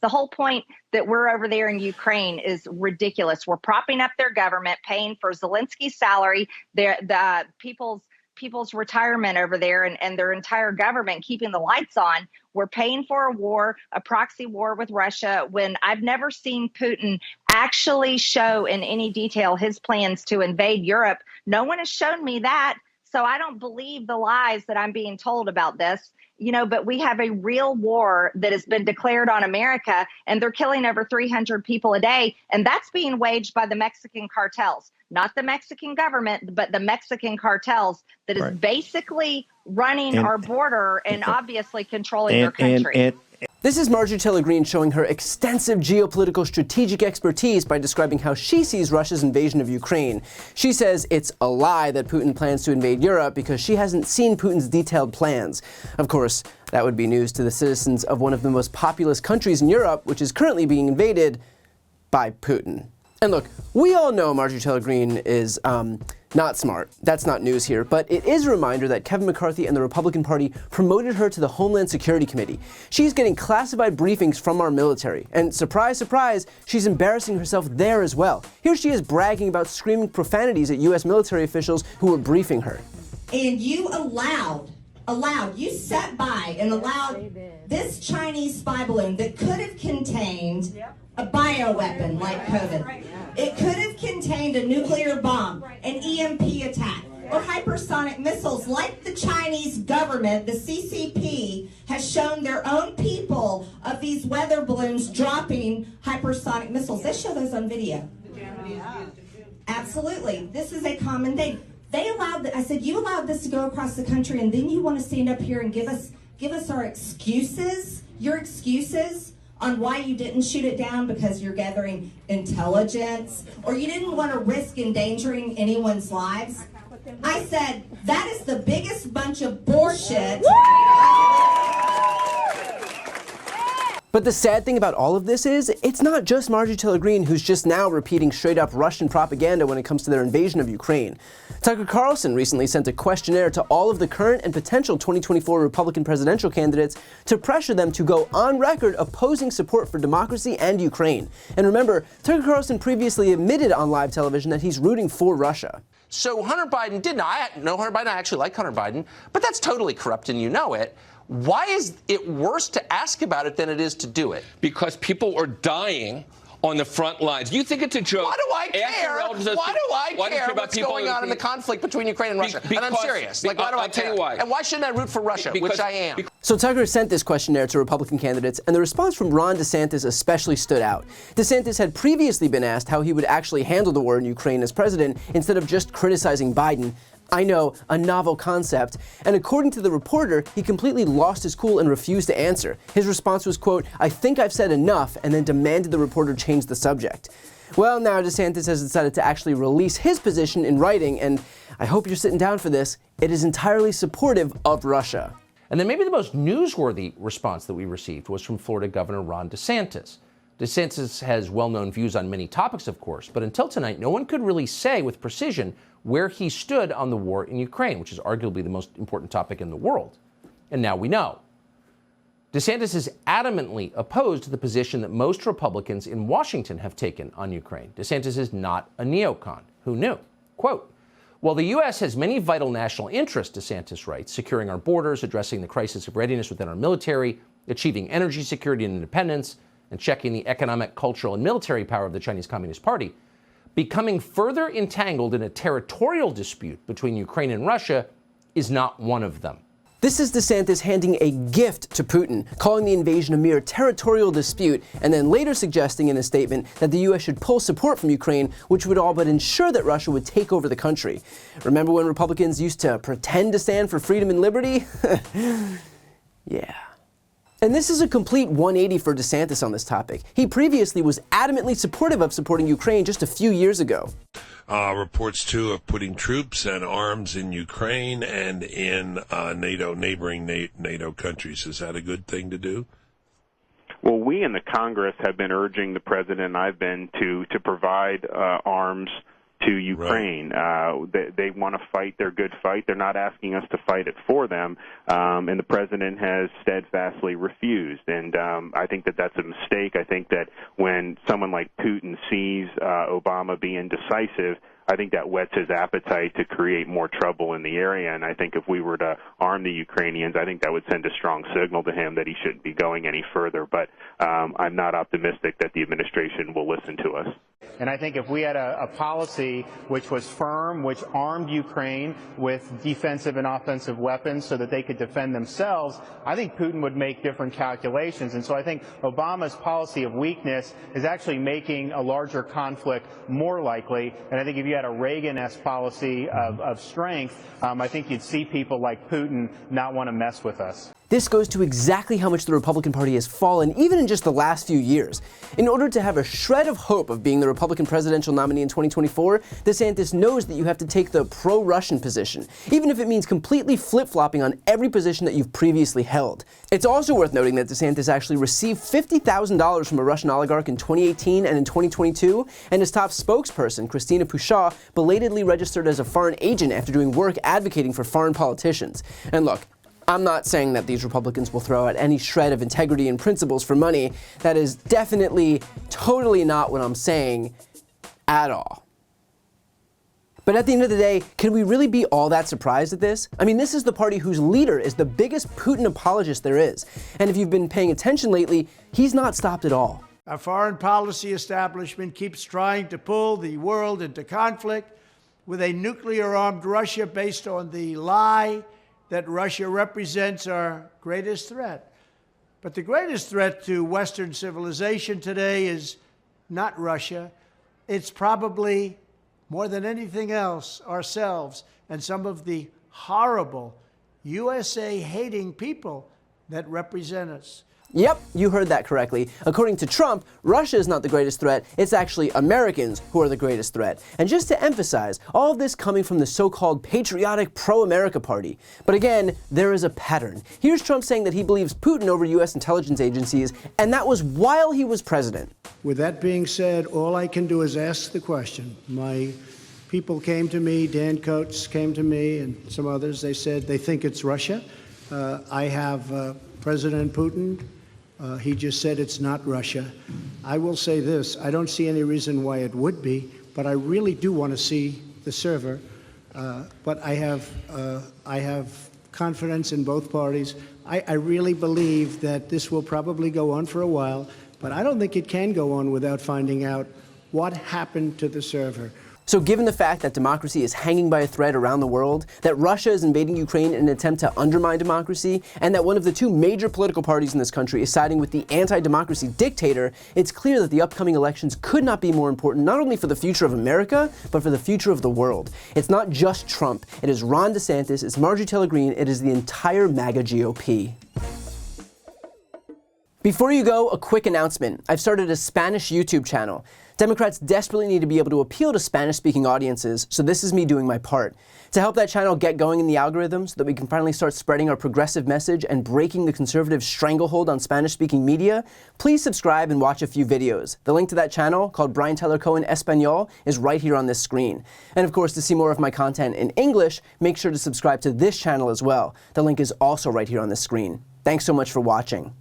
The whole point that we're over there in Ukraine is ridiculous. We're propping up their government, paying for Zelensky's salary, the people's retirement over there, and their entire government, keeping the lights on. We're paying for a war, a proxy war with Russia, when I've never seen Putin actually show in any detail his plans to invade Europe. No one has shown me that. So I don't believe the lies that I'm being told about this. But we have a real war that has been declared on America, and they're killing over 300 people a day. And that's being waged by the Mexican cartels, not the Mexican government, but the Mexican cartels that is basically running our border and obviously controlling our country. This is Marjorie Taylor Greene showing her extensive geopolitical strategic expertise by describing how she sees Russia's invasion of Ukraine. She says it's a lie that Putin plans to invade Europe because she hasn't seen Putin's detailed plans. Of course, that would be news to the citizens of one of the most populous countries in Europe, which is currently being invaded by Putin. And look, we all know Marjorie Taylor Greene is not smart. That's not news here, but it is a reminder that Kevin McCarthy and the Republican Party promoted her to the Homeland Security Committee. She's getting classified briefings from our military, and surprise, surprise, she's embarrassing herself there as well. Here she is bragging about screaming profanities at U.S. military officials who were briefing her. And you you sat by and allowed this Chinese spy balloon that could have contained a bioweapon like Cohen. It could have contained a nuclear bomb, an EMP attack, or hypersonic missiles like the Chinese government, the CCP, has shown their own people of these weather balloons dropping hypersonic missiles. They show those on video. Absolutely. This is a common thing. They allowed, I said, you allowed this to go across the country, and then you want to stand up here and give us our excuses, your excuses on why you didn't shoot it down because you're gathering intelligence, or you didn't want to risk endangering anyone's lives. I said, that is the biggest bunch of bullshit. But the sad thing about all of this is, it's not just Marjorie Taylor Greene who's just now repeating straight-up Russian propaganda when it comes to their invasion of Ukraine. Tucker Carlson recently sent a questionnaire to all of the current and potential 2024 Republican presidential candidates to pressure them to go on record opposing support for democracy and Ukraine. And remember, Tucker Carlson previously admitted on live television that he's rooting for Russia. So Hunter Biden didn't. I know Hunter Biden. I actually like Hunter Biden, but that's totally corrupt, and you know it. Why is it worse to ask about it than it is to do it? Because people are dying on the front lines. You think it's a joke? Why do I care? Why do I care what's going on in the conflict between Ukraine and Russia? And I'm serious. Why do I care? I'll tell you why. And why shouldn't I root for Russia, which I am? So Tucker sent this questionnaire to Republican candidates, and the response from Ron DeSantis especially stood out. DeSantis had previously been asked how he would actually handle the war in Ukraine as president instead of just criticizing Biden. I know, a novel concept. And according to the reporter, he completely lost his cool and refused to answer. His response was, quote, "I think I've said enough," and then demanded the reporter change the subject. Well, now DeSantis has decided to actually release his position in writing, and I hope you're sitting down for this. It is entirely supportive of Russia. And then maybe the most newsworthy response that we received was from Florida Governor Ron DeSantis. DeSantis has well-known views on many topics, of course, but until tonight, no one could really say with precision where he stood on the war in Ukraine, which is arguably the most important topic in the world. And now we know. DeSantis is adamantly opposed to the position that most Republicans in Washington have taken on Ukraine. DeSantis is not a neocon. Who knew? Quote, "While the U.S. has many vital national interests," DeSantis writes, "securing our borders, addressing the crisis of readiness within our military, achieving energy security and independence, and checking the economic, cultural, and military power of the Chinese Communist Party, becoming further entangled in a territorial dispute between Ukraine and Russia is not one of them." This is DeSantis handing a gift to Putin, calling the invasion a mere territorial dispute, and then later suggesting in a statement that the U.S. should pull support from Ukraine, which would all but ensure that Russia would take over the country. Remember when Republicans used to pretend to stand for freedom and liberty? Yeah. And this is a complete 180 for DeSantis on this topic. He previously was adamantly supportive of supporting Ukraine just a few years ago. Reports, too, of putting troops and arms in Ukraine and in neighboring NATO countries. Is that a good thing to do? Well, we in the Congress have been urging the president, and I've been, to provide arms to Ukraine. They want to fight their good fight. They're not asking us to fight it for them, and the president has steadfastly refused. And I think that that's a mistake. I think that when someone like Putin sees Obama being decisive, I think that whets his appetite to create more trouble in the area. And I think if we were to arm the Ukrainians, I think that would send a strong signal to him that he shouldn't be going any further. But I'm not optimistic that the administration will listen to us. And I think if we had a policy which was firm, which armed Ukraine with defensive and offensive weapons so that they could defend themselves, I think Putin would make different calculations. And so I think Obama's policy of weakness is actually making a larger conflict more likely. And I think if you had a Reagan-esque policy of strength, I think you'd see people like Putin not want to mess with us. This goes to exactly how much the Republican Party has fallen, even in just the last few years. In order to have a shred of hope of being the Republican presidential nominee in 2024, DeSantis knows that you have to take the pro-Russian position, even if it means completely flip-flopping on every position that you've previously held. It's also worth noting that DeSantis actually received $50,000 from a Russian oligarch in 2018 and in 2022, and his top spokesperson, Christina Pushaw, belatedly registered as a foreign agent after doing work advocating for foreign politicians. And look, I'm not saying that these Republicans will throw out any shred of integrity and principles for money. That is definitely, totally not what I'm saying at all. But at the end of the day, can we really be all that surprised at this? I mean, this is the party whose leader is the biggest Putin apologist there is. And if you've been paying attention lately, he's not stopped at all. Our foreign policy establishment keeps trying to pull the world into conflict with a nuclear-armed Russia based on the lie that Russia represents our greatest threat. But the greatest threat to Western civilization today is not Russia. It's probably, more than anything else, ourselves and some of the horrible USA-hating people that represent us. Yep, you heard that correctly. According to Trump, Russia is not the greatest threat, it's actually Americans who are the greatest threat. And just to emphasize, all of this coming from the so-called patriotic pro-America party. But again, there is a pattern. Here's Trump saying that he believes Putin over U.S. intelligence agencies, and that was while he was president. With that being said, all I can do is ask the question. My people came to me, Dan Coates came to me, and some others. They said they think it's Russia. I have President Putin. He just said it's not Russia. I will say this, I don't see any reason why it would be, but I really do want to see the server. But I have confidence in both parties. I really believe that this will probably go on for a while, but I don't think it can go on without finding out what happened to the server. So given the fact that democracy is hanging by a thread around the world, that Russia is invading Ukraine in an attempt to undermine democracy, and that one of the two major political parties in this country is siding with the anti-democracy dictator, it's clear that the upcoming elections could not be more important not only for the future of America, but for the future of the world. It's not just Trump. It is Ron DeSantis, it's Marjorie Taylor Greene, it is the entire MAGA GOP. Before you go, a quick announcement. I've started a Spanish YouTube channel. Democrats desperately need to be able to appeal to Spanish-speaking audiences, so this is me doing my part. To help that channel get going in the algorithm so that we can finally start spreading our progressive message and breaking the conservative stranglehold on Spanish-speaking media, please subscribe and watch a few videos. The link to that channel, called Brian Tyler Cohen Espanol, is right here on this screen. And of course, to see more of my content in English, make sure to subscribe to this channel as well. The link is also right here on this screen. Thanks so much for watching.